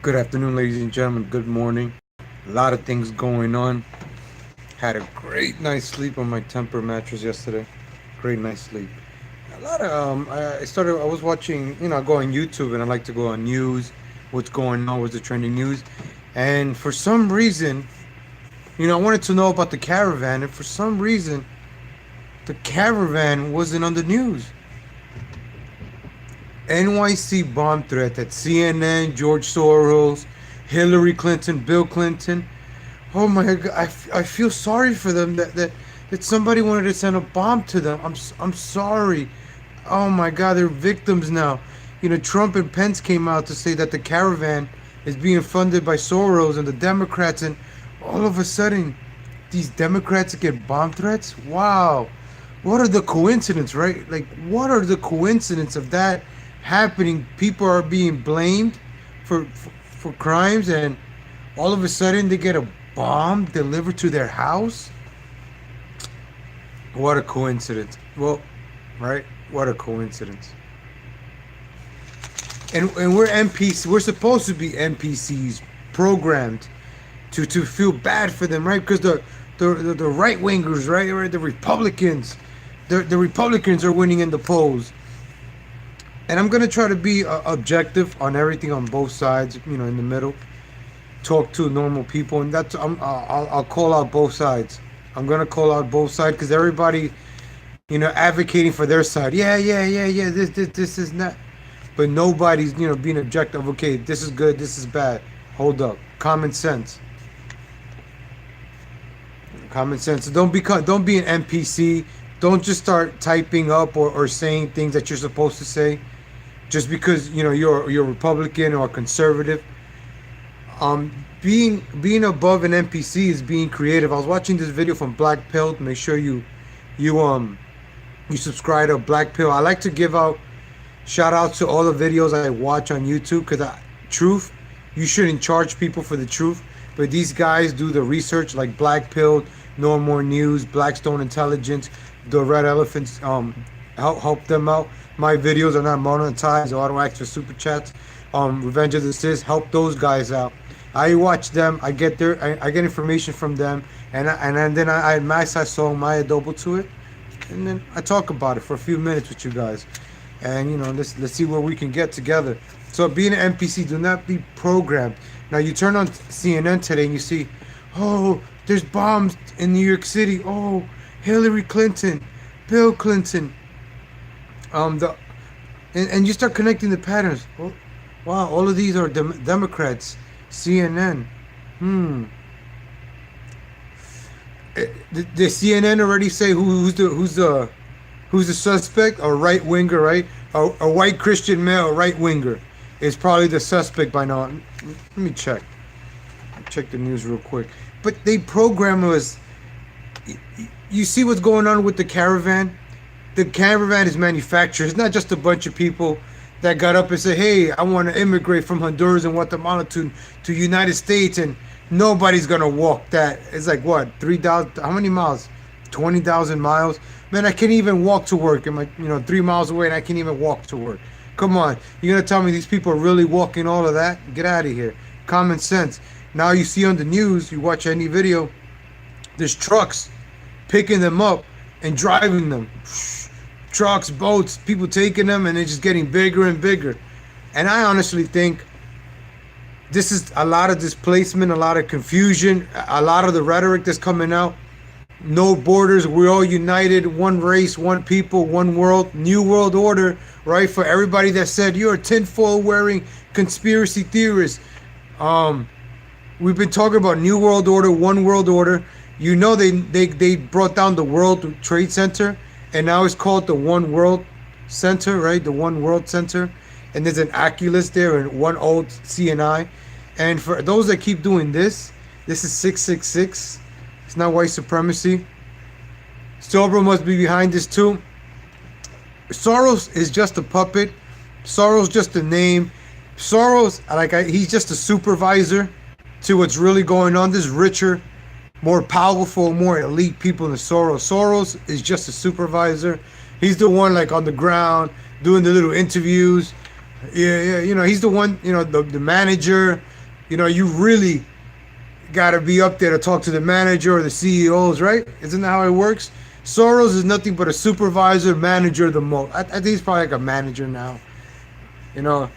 Good afternoon, ladies and gentlemen. Good morning. A lot of things going on. Had a great night's sleep on my Temper mattress yesterday. Great night's sleep. A lot of I was watching. I go on YouTube and I like to go on news. What's going on? What's the trending news? And for some reason, I wanted to know about the Caravan. And for some reason, the Caravan wasn't on the news. NYC bomb threat at CNN, George Soros, Hillary Clinton, Bill Clinton. Oh my God, I feel sorry for them that somebody wanted to send a bomb to them. I'm sorry. Oh my God, they're victims now. Trump and Pence came out to say that the Caravan is being funded by Soros and the Democrats, and all of a sudden, these Democrats get bomb threats? Wow. What are the coincidence, right? Like, what are the coincidence of that happening? People are being blamed for crimes, and all of a sudden they get a bomb delivered to their house. What a coincidence. Well, right? What a coincidence. And we're NPC. We're supposed to be NPCs, programmed to feel bad for them, right? Because the right wingers, right? The Republicans, the Republicans are winning in the polls. And I'm gonna try to be objective on everything on both sides, in the middle. Talk to normal people, and I'll call out both sides. I'm gonna call out both sides because everybody, advocating for their side. Yeah. This is not, but nobody's being objective. Okay, this is good. This is bad. Hold up. Common sense. Common sense. So don't be an NPC. Don't just start typing up or saying things that you're supposed to say, just because you're Republican or conservative. Being above an NPC is being creative. I was watching this video from Black Pill. Make sure you subscribe to Black Pill. I like to give out shout outs to all the videos I watch on YouTube because truth, you shouldn't charge people for the truth, but these guys do the research, like Black Pill, No More News, Blackstone Intelligence, the Red Elephants. Help them out. My videos are not monetized, so I don't ask for super chats. Revenge of the Sis, help those guys out. I watch them. I get information from them, and then I add my song, my adobo to it, and then I talk about it for a few minutes with you guys, and let's see where we can get together. So being an NPC, do not be programmed. Now you turn on CNN today and you see, oh, there's bombs in New York City. Oh, Hillary Clinton, Bill Clinton. And you start connecting the patterns. Oh, wow, all of these are Democrats. CNN. Did CNN already say who's the suspect? A right winger, right? A white Christian male, right winger, is probably the suspect by now. Let me check. Check the news real quick. But they program us. You see what's going on with the Caravan? The Caravan is manufactured. It's not just a bunch of people that got up and said, hey, I want to immigrate from Honduras and Guatemala to United States, and nobody's going to walk that. It's like, what, 3,000, how many miles? 20,000 miles? Man, I can't even walk to work. I'm like, 3 miles away and I can't even walk to work. Come on. You're going to tell me these people are really walking all of that? Get out of here. Common sense. Now you see on the news, you watch any video, there's trucks picking them up and driving them. Trucks, boats, people taking them, and they're just getting bigger and bigger. And I honestly think this is a lot of displacement, a lot of confusion, a lot of the rhetoric that's coming out. No borders, we're all united, one race, one people, one world, new world order, right? For everybody that said you're a tinfoil wearing conspiracy theorist. We've been talking about new world order, one world order. They brought down the World Trade Center, and now it's called the One World Center, right? The One World Center. And there's an Oculus there and one old CNI. And for those that keep doing this is 666. It's not white supremacy. Soros must be behind this too. Soros is just a puppet. Soros just a name. Soros, he's just a supervisor to what's really going on. This richer, more powerful, more elite people than Soros. Soros is just a supervisor. He's the one on the ground doing the little interviews. Yeah, he's the one, the manager, you know, you really got to be up there to talk to the manager or the CEOs, right? Isn't that how it works? Soros is nothing but a supervisor, manager, the most. I think he's probably like a manager now. You know,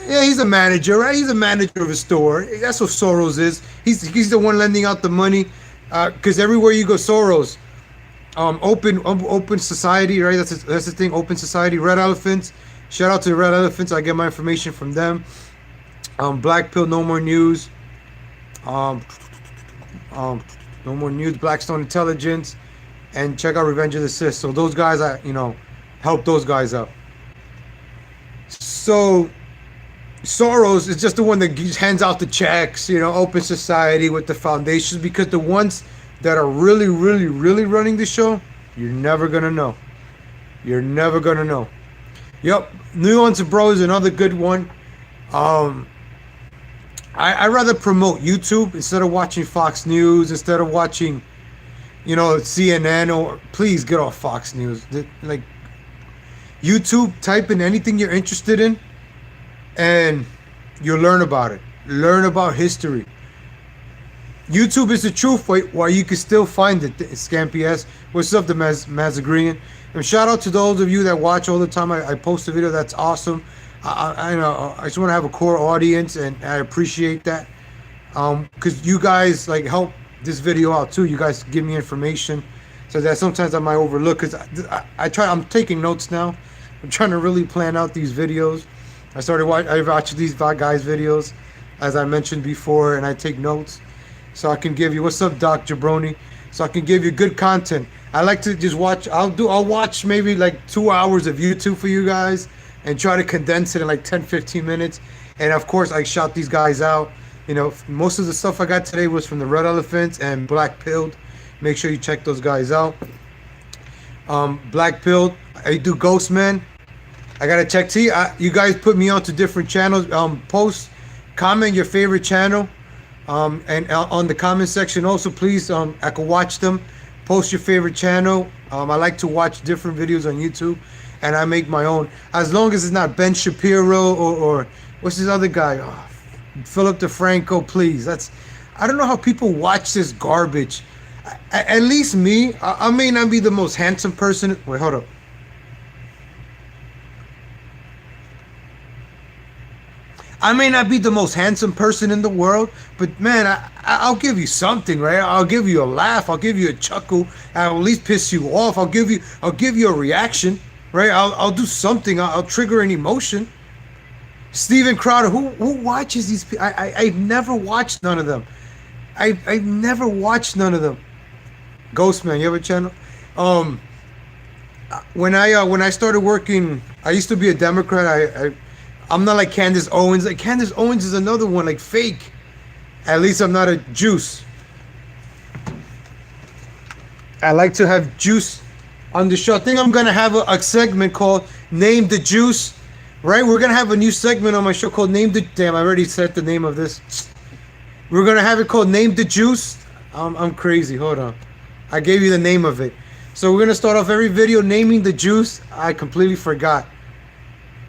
yeah, he's a manager, right? He's a manager of a store. That's what Soros is. He's the one lending out the money, because everywhere you go, Soros. Open society, right? That's the thing. Open society. Red Elephants. Shout out to the Red Elephants. I get my information from them. Black Pill, No More News. No More News, Blackstone Intelligence, and check out Revenge of the Sith. So those guys, help those guys out. So Soros is just the one that hands out the checks, Open Society with the foundations, because the ones that are really, really, really running the show, you're never going to know. You're never going to know. Yep, Nuance Bro is another good one. I rather promote YouTube instead of watching Fox News, instead of watching, CNN, or please get off Fox News. Like, YouTube, type in anything you're interested in, and you'll learn about it. Learn about history. YouTube is the truth while you can still find it. Scampy S. What's up, the Mazagrian? And shout out to those of you that watch all the time. I post a video. That's awesome. I know. I just want to have a core audience, and I appreciate that. Because you guys help this video out too. You guys give me information, so that sometimes I might overlook. Because I'm taking notes now. I'm trying to really plan out these videos. I watch these guys' videos, as I mentioned before, and I take notes, so I can give you, what's up, Doc Jabroni? So I can give you good content. I like to just watch. I'll watch maybe 2 hours of YouTube for you guys, and try to condense it in 10-15 minutes. And of course, I shout these guys out. Most of the stuff I got today was from the Red Elephants and Black Pilled. Make sure you check those guys out. Black Pilled, I do Ghost Man. I gotta check. See, you guys put me onto different channels. Post, comment your favorite channel, and on the comment section also, please. I can watch them. Post your favorite channel. I like to watch different videos on YouTube, and I make my own, as long as it's not Ben Shapiro or what's this other guy, Philip DeFranco. Please, I don't know how people watch this garbage. At least me, I may not be the most handsome person. Wait, hold up. I may not be the most handsome person in the world, but man, I'll give you something, right? I'll give you a laugh. I'll give you a chuckle. I'll at least piss you off. I'll give you a reaction, right? I'll do something. I'll trigger an emotion. Steven Crowder, who watches these people? I've never watched none of them. I've never watched none of them. Ghostman, you have a channel? When I started working, I used to be a Democrat. I'm not like Candace Owens. Candace Owens is another one, fake. At least I'm not a juice. I like to have juice on the show. I think I'm gonna have a segment called Name the Juice. Right? We're gonna have a new segment on my show called Name the. Damn, I already said the name of this. We're gonna have it called Name the Juice. I'm crazy. Hold on. I gave you the name of it. So we're gonna start off every video naming the juice. I completely forgot.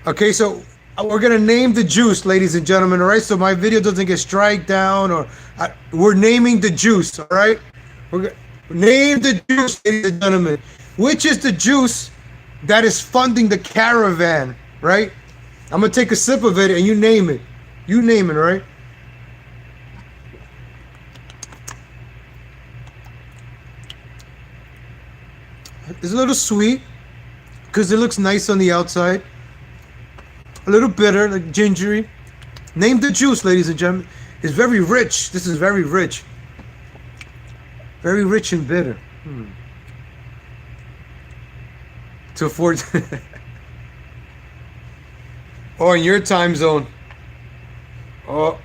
Okay, so we're gonna name the juice, ladies and gentlemen. All right, so my video doesn't get strike down, or we're naming the juice. All right, we're gonna name the juice, ladies and gentlemen. Which is the juice that is funding the Caravan? Right? I'm gonna take a sip of it, and you name it. You name it, right? It's a little sweet because it looks nice on the outside. A little bitter, like gingery. Name the juice, ladies and gentlemen. It's very rich. This is very rich. Very rich and bitter. To afford. Or in your time zone. Oh,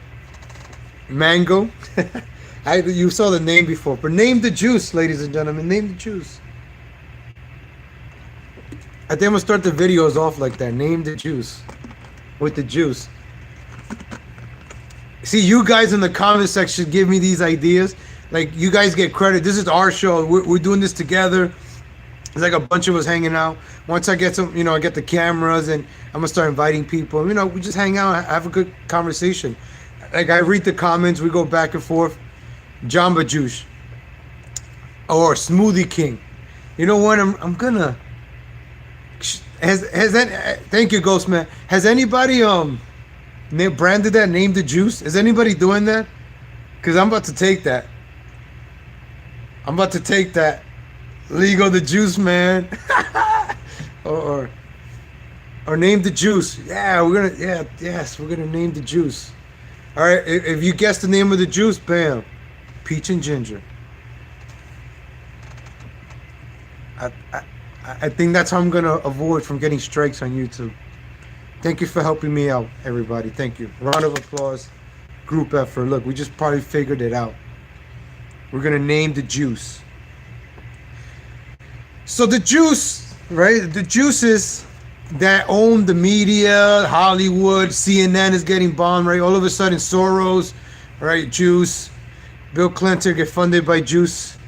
mango. You saw the name before, but name the juice, ladies and gentlemen. Name the juice. I think I'm gonna start the videos off like that. Name the juice. With the juice. See, you guys in the comment section give me these ideas. You guys get credit. This is our show. We're doing this together. It's like a bunch of us hanging out. Once I get some, I get the cameras and I'm gonna start inviting people. We just hang out, have a good conversation. Like I read the comments, we go back and forth. Jamba Juice or Smoothie King. You know what? I'm gonna. Thank you, Ghost Man. Has anybody branded that, named the juice? Is anybody doing that? Cause I'm about to take that. Legal the juice, man. or name the juice. Yeah, we're gonna name the juice. All right, if you guess the name of the juice, bam, peach and ginger. I think that's how I'm gonna avoid from getting strikes on YouTube. Thank you for helping me out, everybody. Thank you. Round of applause. Group effort. Look, we just probably figured it out. We're gonna name the juice. So the juice, right? The juices that own the media, Hollywood, CNN is getting bombed, right? All of a sudden, Soros, right? Juice. Bill Clinton get funded by Juice.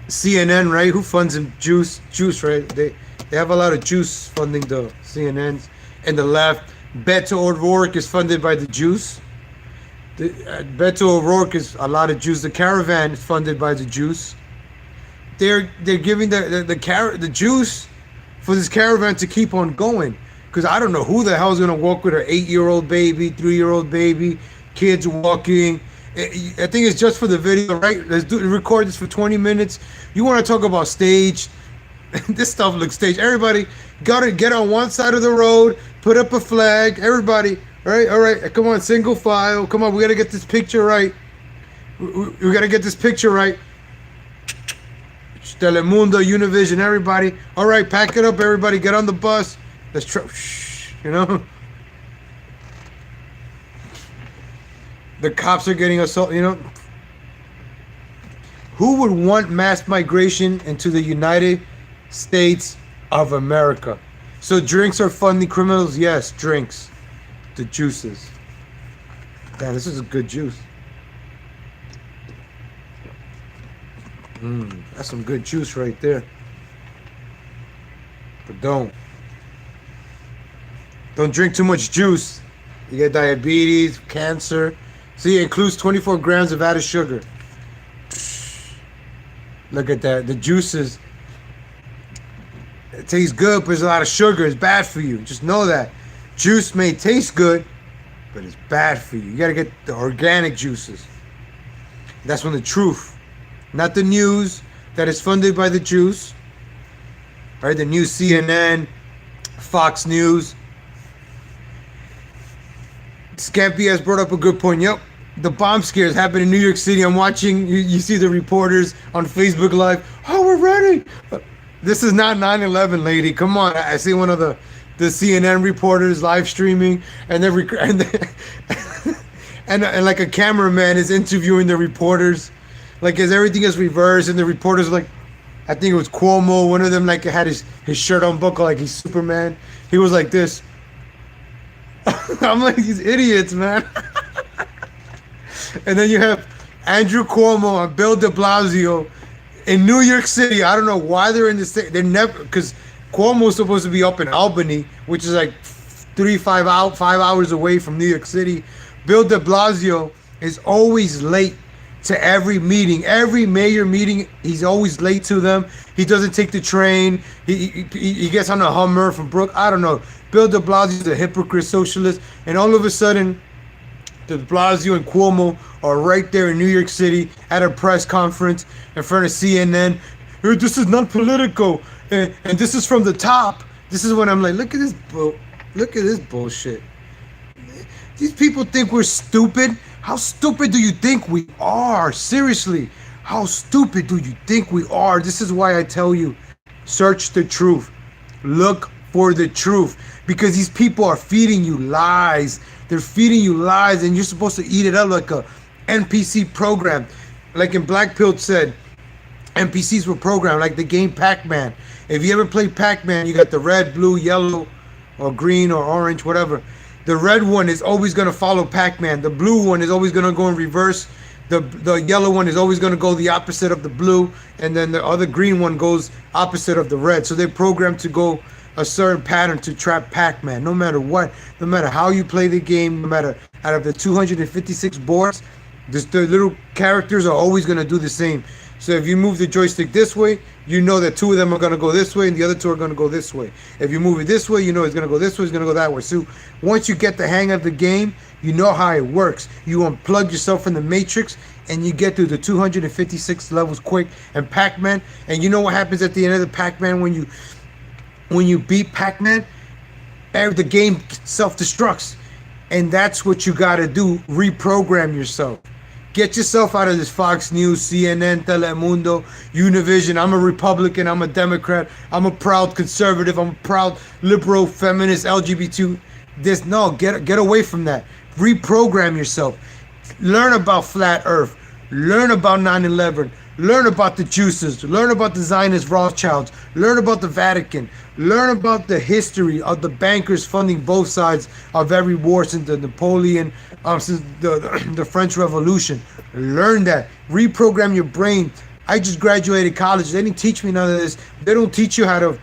CNN, right? Who funds him? Juice, right? They have a lot of Juice funding the CNNs. And the left, Beto O'Rourke is funded by the Juice. Beto O'Rourke is a lot of Juice. The Caravan is funded by the Juice. They're giving the juice for this caravan to keep on going, because I don't know who the hell is gonna walk with her 8-year-old baby, 3-year-old baby, kids walking. I think it's just for the video, right? Record this for 20 minutes. You want to talk about stage? This stuff looks staged. Everybody gotta get on one side of the road, put up a flag. Everybody, all right, come on, single file. Come on, we gotta get this picture right. We gotta get this picture right. Telemundo, Univision, everybody. All right, pack it up, everybody. Get on the bus. Let's try. The cops are getting assaulted. Who would want mass migration into the United States of America? So drinks are funding criminals? Yes, drinks. The juices. Damn, this is a good juice. That's some good juice right there. But don't drink too much juice. You get diabetes, cancer. See, it includes 24 grams of added sugar. Look at that. The juices, it tastes good, but there's a lot of sugar. It's bad for you. Just know that. Juice may taste good, but it's bad for you. You gotta get the organic juices. That's when the truth, not the news that is funded by the juice, right? The new CNN, Fox News. Scampy has brought up a good point. Yep, the bomb scares happened in New York City. I'm watching, you see the reporters on Facebook Live. Oh, we're ready. This is not 9/11, lady. Come on. I see one of the CNN reporters live streaming, and and like a cameraman is interviewing the reporters. Like, as everything is reversed, and the reporters like, I think it was Cuomo, one of them, like, had his shirt unbuckled like he's Superman. He was like this. I'm like, these idiots, man. And then you have Andrew Cuomo and Bill de Blasio in New York City. I don't know why they're in the state. They're never, because Cuomo's supposed to be up in Albany, which is like 5 hours away from New York City. Bill de Blasio is always late to every meeting, every mayor meeting. He's always late to them. He doesn't take the train. He gets on a Hummer from Brook. I don't know. Bill de Blasio is a hypocrite socialist, and all of a sudden, de Blasio and Cuomo are right there in New York City at a press conference in front of CNN. Hey, this is not political, and this is from the top. This is when I'm like, look at this bullshit. These people think we're stupid. How stupid do you think we are? Seriously, how stupid do you think we are? This is why I tell you, search the truth. Look for the truth, because these people are feeding you lies. They're feeding you lies, and you're supposed to eat it up like a NPC program. Like in Black Pill said, NPCs were programmed like the game Pac-Man. If you ever played Pac-Man, you got the red, blue, yellow, or green, or orange, whatever. The red one is always going to follow Pac-Man. The blue one is always going to go in reverse. the yellow one is always going to go the opposite of the blue, and then the other green one goes opposite of the red. So they're programmed to go a certain pattern to trap Pac-Man. No matter what, no matter how you play the game, no matter out of the 256 boards, the little characters are always going to do the same. So if you move the joystick this way, you know that two of them are going to go this way and the other two are going to go this way. If you move it this way, you know it's going to go this way, it's going to go that way. So once you get the hang of the game, you know how it works. You unplug yourself from the matrix and you get through the 256 levels quick. And Pac-Man, and you know what happens at the end of the Pac-Man when you beat Pac-Man? The game self-destructs. And that's what you got to do. Reprogram yourself. Get yourself out of this Fox News, CNN, Telemundo, Univision. I'm a Republican. I'm a Democrat. I'm a proud conservative. I'm a proud liberal, feminist, LGBT. Get away from that. Reprogram yourself. Learn about flat Earth. Learn about 9/11. Learn about the Juices. Learn about the Zionist Rothschilds. Learn about the Vatican. Learn about the history of the bankers funding both sides of every war since the Napoleon, since the French Revolution. Learn that. Reprogram your brain. I just graduated college. They didn't teach me none of this. They don't teach you how to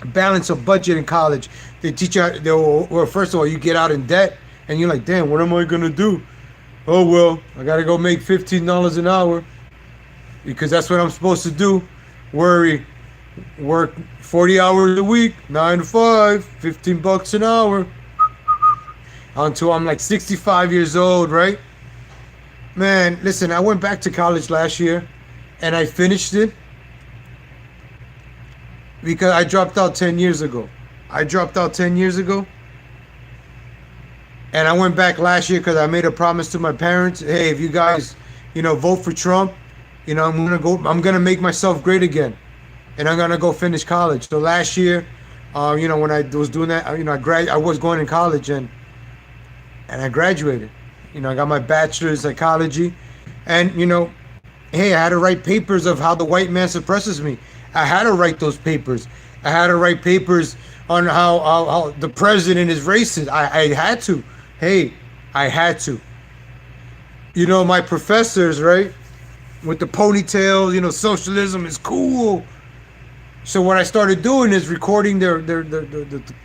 balance a budget in college. They teach you well, first of all, you get out in debt and you're like, damn, what am I going to do? Oh, well, I got to go make $15 an hour. Because that's what I'm supposed to do. Work 40 hours a week, 9 to 5, $15 an hour. Until I'm like 65 years old, right? Man, listen, I went back to college last year and I finished it because I dropped out 10 years ago. And I went back last year because I made a promise to my parents. Hey, if you guys, vote for Trump, I'm gonna make myself great again, and I'm gonna go finish college. So last year, when I was doing that, I was going in college and I graduated. I got my bachelor's psychology, and hey, I had to write papers of how the white man suppresses me. I had to write those papers. I had to write papers on how the president is racist. I had to. Hey, I had to. My professors, right? With the ponytails, socialism is cool. So what I started doing is recording their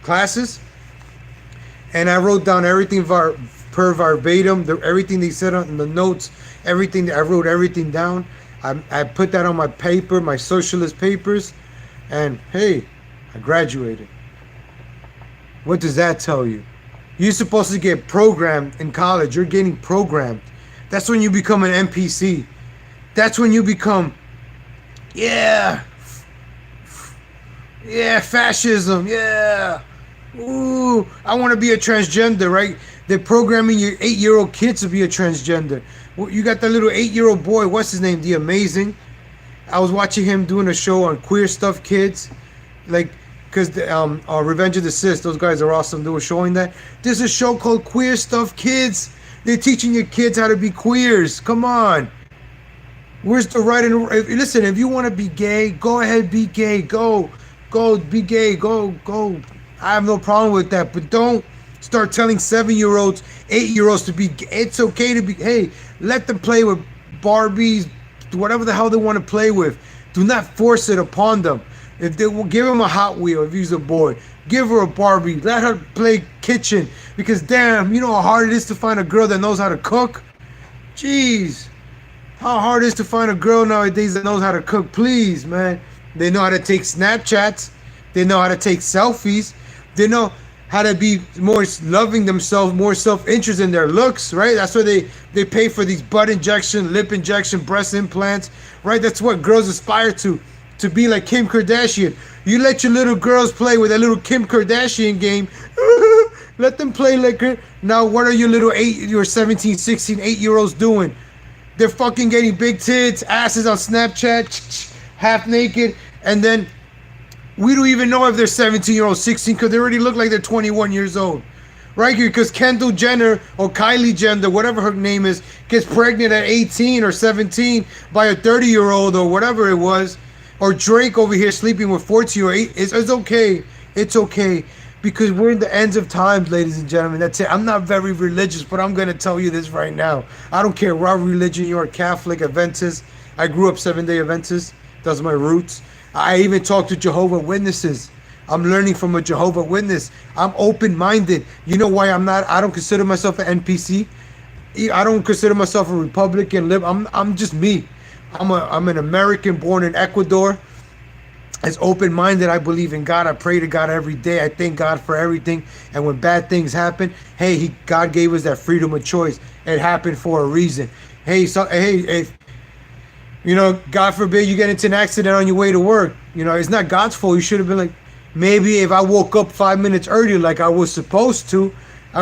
classes, and I wrote down everything per verbatim, everything they said on the notes, everything. I wrote everything down. I put that on my paper, my socialist papers, and hey, I graduated. What does that tell you? You're supposed to get programmed in college. You're getting programmed. That's when you become an NPC. That's when you become, fascism, ooh, I want to be a transgender, right? They're programming your 8-year-old kid to be a transgender. You got that little 8-year-old boy, what's his name, The Amazing? I was watching him doing a show on Queer Stuff Kids, because Revenge of the Sith, those guys are awesome. They were showing that. There's a show called Queer Stuff Kids. They're teaching your kids how to be queers. Come on. Where's the right and listen, if you want to be gay, go ahead, be gay. Go be gay. Go. I have no problem with that. But don't start telling 7-year-olds, 8-year-olds to be gay. It's okay to be, hey, let them play with Barbies, whatever the hell they want to play with. Do not force it upon them. If they will, give him a Hot Wheel if he's a boy. Give her a Barbie. Let her play kitchen. Because damn, you know how hard it is to find a girl that knows how to cook? Jeez. How hard it is to find a girl nowadays that knows how to cook. Please, man. They know how to take Snapchats. They know how to take selfies. They know how to be more loving themselves, more self-interest in their looks, right? That's why they pay for these butt injection, lip injection, breast implants, right? That's what girls aspire to be like Kim Kardashian. You let your little girls play with that little Kim Kardashian game. Let them play like her. Now, what are your 17, 16, 8-year-olds doing? They're fucking getting big tits, asses on Snapchat, half naked, and then we don't even know if they're 17-year-old, 16, because they already look like they're 21 years old, right? Because Kendall Jenner or Kylie Jenner, whatever her name is, gets pregnant at 18 or 17 by a 30-year-old or whatever it was, or Drake over here sleeping with 14 or 8. It's okay. It's okay. Because we're in the ends of times, ladies and gentlemen. That's it. I'm not very religious, but I'm gonna tell you this right now. I don't care what religion you are, Catholic, Adventist. I grew up 7-day Adventist. That's my roots. I even talk to Jehovah Witnesses. I'm learning from a Jehovah Witness. I'm open-minded. You know why I don't consider myself an NPC. I don't consider myself a Republican. I'm just me. I'm an American born in Ecuador. As open-minded, I believe in God. I pray to God every day. I thank God for everything. And when bad things happen, hey, God gave us that freedom of choice. It happened for a reason. Hey, if God forbid you get into an accident on your way to work, it's not God's fault. You should have been like, maybe if I woke up 5 minutes earlier like I was supposed to,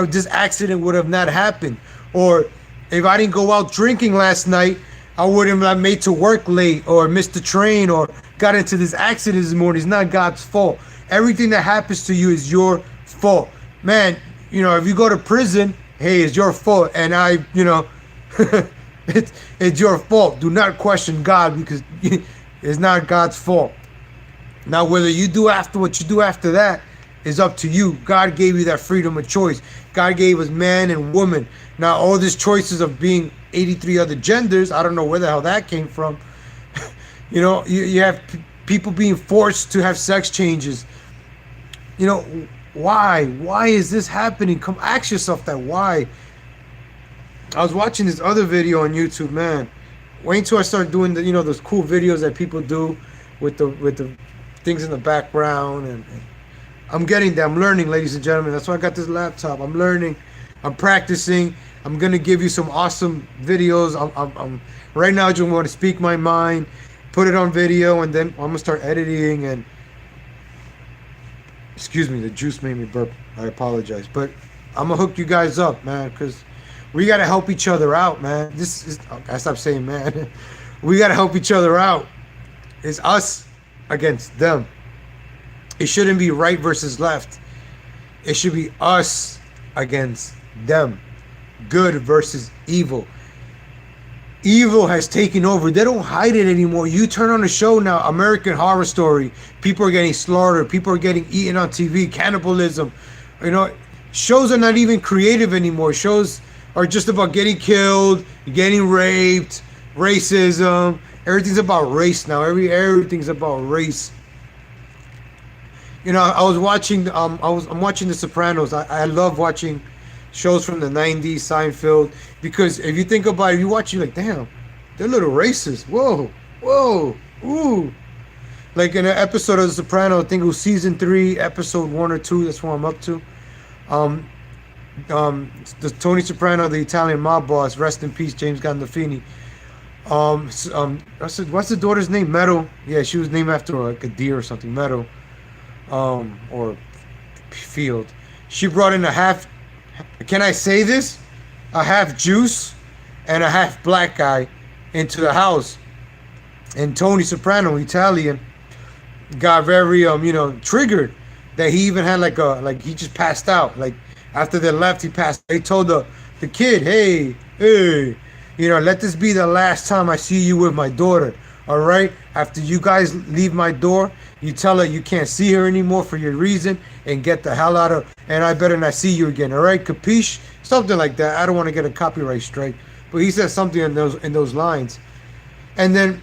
this accident would have not happened. Or if I didn't go out drinking last night, I wouldn't have made to work late or missed the train or got into this accident this morning. It's not God's fault. Everything that happens to you is your fault. Man, if you go to prison, hey, it's your fault. And it's your fault. Do not question God because it's not God's fault. Now, whether you do after what you do after that is up to you. God gave you that freedom of choice. God gave us man and woman. Now, all these choices of being 83 other genders, I don't know where the hell that came from. You have people being forced to have sex changes. Why? Why is this happening? Come ask yourself that. Why? I was watching this other video on YouTube, man. Wait until I start doing those cool videos that people do with the things in the background, and I'm getting there. I'm learning, ladies and gentlemen. That's why I got this laptop. I'm learning. I'm practicing. I'm gonna give you some awesome videos. I'm right now. I just want to speak my mind, put it on video, and then I'm gonna start editing. And excuse me, the juice made me burp. I apologize, but I'm gonna hook you guys up, man, because we gotta help each other out, man. I stopped saying man. We gotta help each other out. It's us against them. It shouldn't be right versus left. It should be us against them. Good versus evil. Evil has taken over. They don't hide it anymore. You turn on a show now, American Horror Story. People are getting slaughtered. People are getting eaten on TV. Cannibalism. Shows are not even creative anymore. Shows are just about getting killed, getting raped, racism. Everything's about race now. Everything's about race. I was watching. I'm watching The Sopranos. I love watching shows from the 90s, Seinfeld, because if you think about it, you watch, you're like, damn, they're a little racist. Whoa, ooh. Like in an episode of The Sopranos, I think it was season 3, episode 1 or 2. That's what I'm up to. The Tony Soprano, the Italian mob boss, rest in peace, James Gandolfini. What's the daughter's name? Meadow. Yeah, she was named after like a deer or something. Meadow. Or Field. She brought in a half. Can I say this? A half Juice and a half black guy into the house. And Tony Soprano, Italian, got very triggered that he even had like he just passed out. Like after they left, he passed. They told the kid, hey, let this be the last time I see you with my daughter. All right? After you guys leave my door, you tell her you can't see her anymore for your reason and get the hell out of, and I better not see you again. All right? Capiche? Something like that. I don't want to get a copyright strike. But he said something in those lines. And then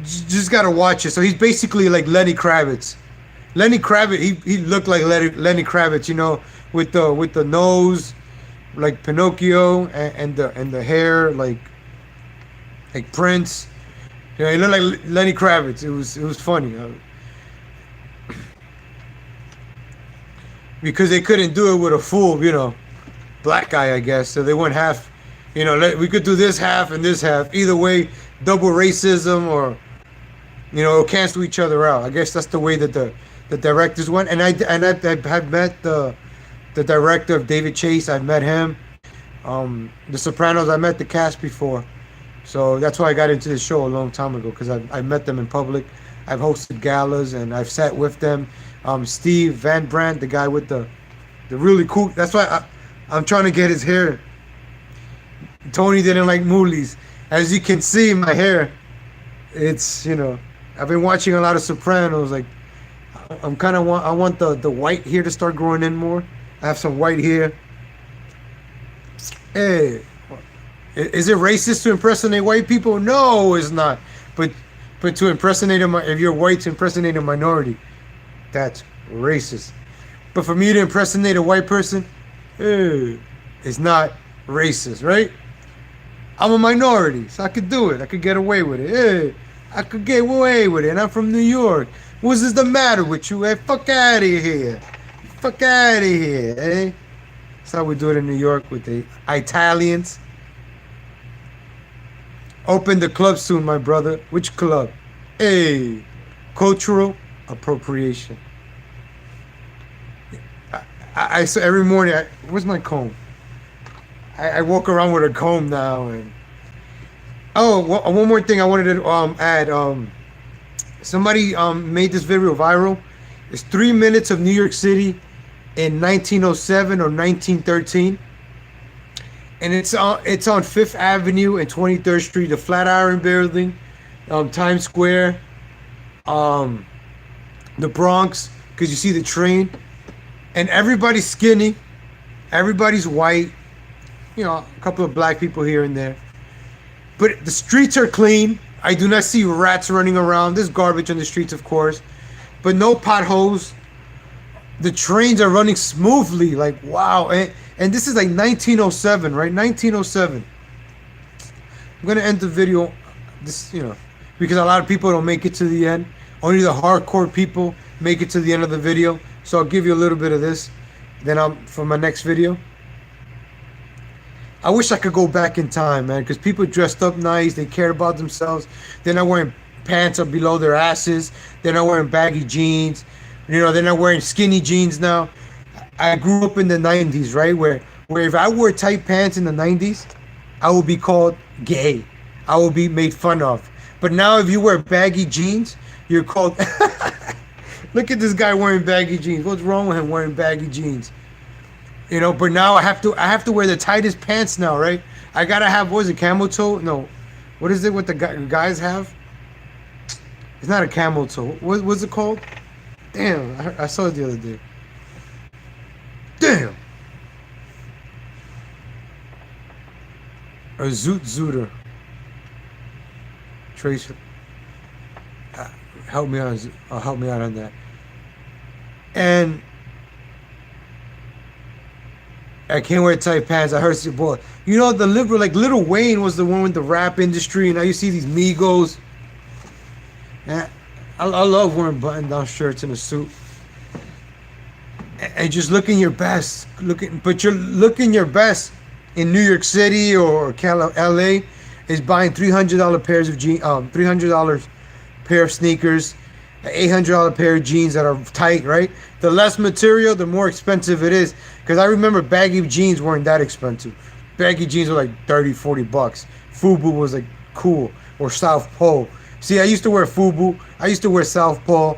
just got to watch it. So he's basically like Lenny Kravitz. Lenny Kravitz, he looked like Lenny Kravitz, with the nose like Pinocchio and the hair like Prince. He looked like Lenny Kravitz. It was funny. Because they couldn't do it with a full, black guy, I guess. So they went half, we could do this half and this half. Either way, double racism or, cancel each other out. I guess that's the way that the directors went. And I had met the director of David Chase. I've met him. The Sopranos, I met the cast before. So that's why I got into the show a long time ago, because I met them in public. I've hosted galas and I've sat with them. Steve Van Brandt, the guy with the really cool. That's why I'm trying to get his hair. Tony didn't like moolies. As you can see, my hair, it's, I've been watching a lot of Sopranos. Like, I'm kind of want I want the white hair to start growing in more. I have some white hair. Hey, is it racist to impersonate white people? No, it's not. But to impersonate if you're white, to impersonate a minority, that's racist. But for me to impersonate a white person, it's not racist, right? I'm a minority, so I could do it. I could get away with it. Hey, I could get away with it. And I'm from New York. What's the matter with you? Hey, fuck out of here. Fuck out of here, eh? That's how we do it in New York with the Italians. Open the club soon, my brother. Which club? Hey, cultural appropriation. I so every morning, where's my comb? I walk around with a comb now. And oh, one more thing I wanted to add. Somebody made this video viral. It's 3 minutes of New York City in 1907 or 1913, and it's on Fifth Avenue and 23rd Street, the Flatiron Building, Times Square, the Bronx, because you see the train, and everybody's skinny, everybody's white, you know, a couple of black people here and there, but the streets are clean. I do not see rats running around. There's garbage on the streets, of course, but no potholes. The trains are running smoothly, like wow. And this is like 1907, right? 1907. I'm gonna end the video, this, you know, because a lot of people don't make it to the end. Only the hardcore people make it to the end of the video. So I'll give you a little bit of this. Then for my next video. I wish I could go back in time, man, because people dressed up nice. They cared about themselves. They're not wearing pants up below their asses. They're not wearing baggy jeans. You know, they're not wearing skinny jeans now. I grew up in the 90s, right? Where if I wore tight pants in the 90s, I would be called gay. I would be made fun of. But now if you wear baggy jeans, you're called... Look at this guy wearing baggy jeans. What's wrong with him wearing baggy jeans? You know, but now I have to wear the tightest pants now, right? I gotta have, what is it, camel toe? No. What is it what the guys have? It's not a camel toe. What's it called? Damn, I saw it the other day. Damn. A zooter. Tracer. Help me out on that. And I can't wear tight pants. I heard your boy. You know, the liberal, like Lil Wayne was the one with the rap industry, and now you see these Migos. And I love wearing button-down shirts and a suit. And just looking your best. But you're looking your best in New York City or LA is buying $300 pairs of jeans, $300 pair of sneakers, an $800 pair of jeans that are tight, right? The less material, the more expensive it is. Because I remember baggy jeans weren't that expensive. Baggy jeans were like 30, 40 bucks. FUBU was like cool. Or South Pole. See, I used to wear FUBU. I used to wear South Pole.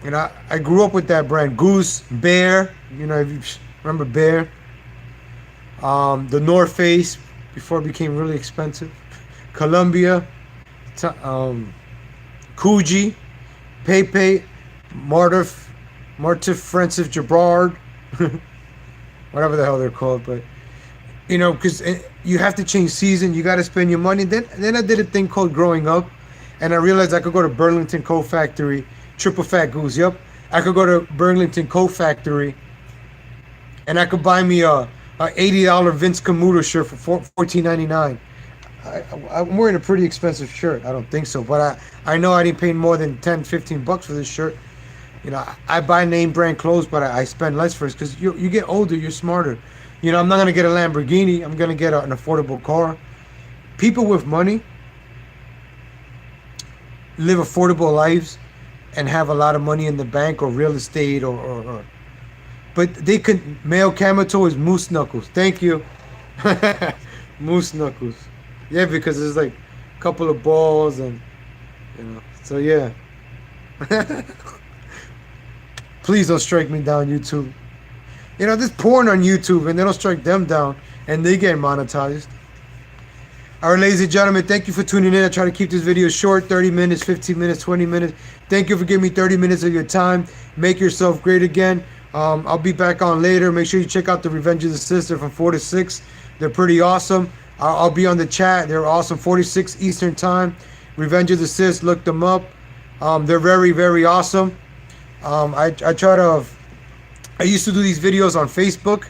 And I grew up with that brand. Goose, Bear. You know, if you remember Bear. The North Face, before it became really expensive. Columbia. Coogee. Pepe. Martif Francis Gerard. Whatever the hell they're called. But, you know, because you have to change season. You got to spend your money. Then I did a thing called Growing Up. And I realized I could go to Burlington Coat Factory, Triple Fat Goose, yep. I could go to Burlington Coat Factory, and I could buy me a $80 Vince Camuto shirt for $14.99. I'm wearing a pretty expensive shirt. I don't think so, but I know I didn't pay more than 10, 15 bucks for this shirt. You know, I buy name brand clothes, but I spend less for it because you get older, you're smarter. You know, I'm not going to get a Lamborghini. I'm going to get an affordable car. People with money live affordable lives and have a lot of money in the bank or real estate or but they could. Male camel toe is moose knuckles. Thank you. Moose knuckles. Yeah, because there's like a couple of balls and, you know, so yeah. Please don't strike me down, YouTube. You know, there's porn on YouTube and they don't strike them down and they get monetized. All right, ladies and gentlemen, thank you for tuning in. I try to keep this video short, 30 minutes, 15 minutes, 20 minutes. Thank you for giving me 30 minutes of your time. Make yourself great again. I'll be back on later. Make sure you check out the Revenge of the Sister from 4 to 6. They're pretty awesome. I'll be on the chat. They're awesome. 46 Eastern time. Revenge of the Sis. Look them up. They're very, very awesome. I used to do these videos on Facebook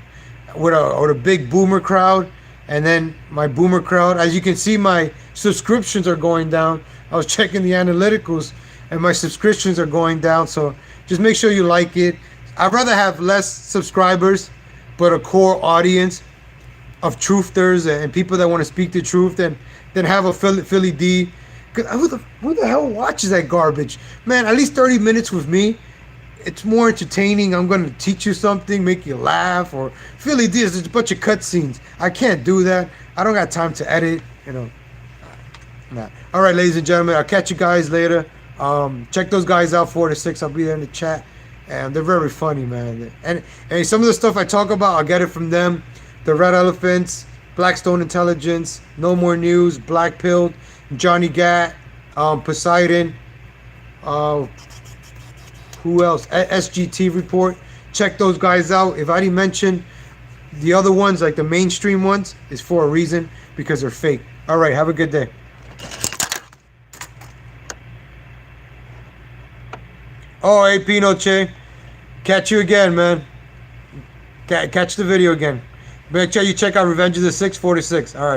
with a big boomer crowd. And then my boomer crowd, as you can see, my subscriptions are going down. I was checking the analyticals and my subscriptions are going down. So just make sure you like it. I'd rather have less subscribers, but a core audience of truthers and people that want to speak the truth than have a Philly D. Cause who the hell watches that garbage? Man, at least 30 minutes with me. It's more entertaining. I'm going to teach you something, make you laugh. Or Philly D is just a bunch of cutscenes. I can't do that. I don't got time to edit, you know. Nah. All right, ladies and gentlemen, I'll catch you guys later. Check those guys out, 4 to 6. I'll be there in the chat. And they're very funny, man. And some of the stuff I talk about, I'll get it from them. The Red Elephants, Blackstone Intelligence, No More News, Black Pilled, Johnny Gat, Poseidon, who else? SGT Report. Check those guys out. If I didn't mention the other ones, like the mainstream ones, is for a reason, because they're fake. All right, have a good day. Oh, hey, Pinoche. Catch you again, man. Catch the video again. Make sure you check out Revenge of the 6, 4 to 6. All right.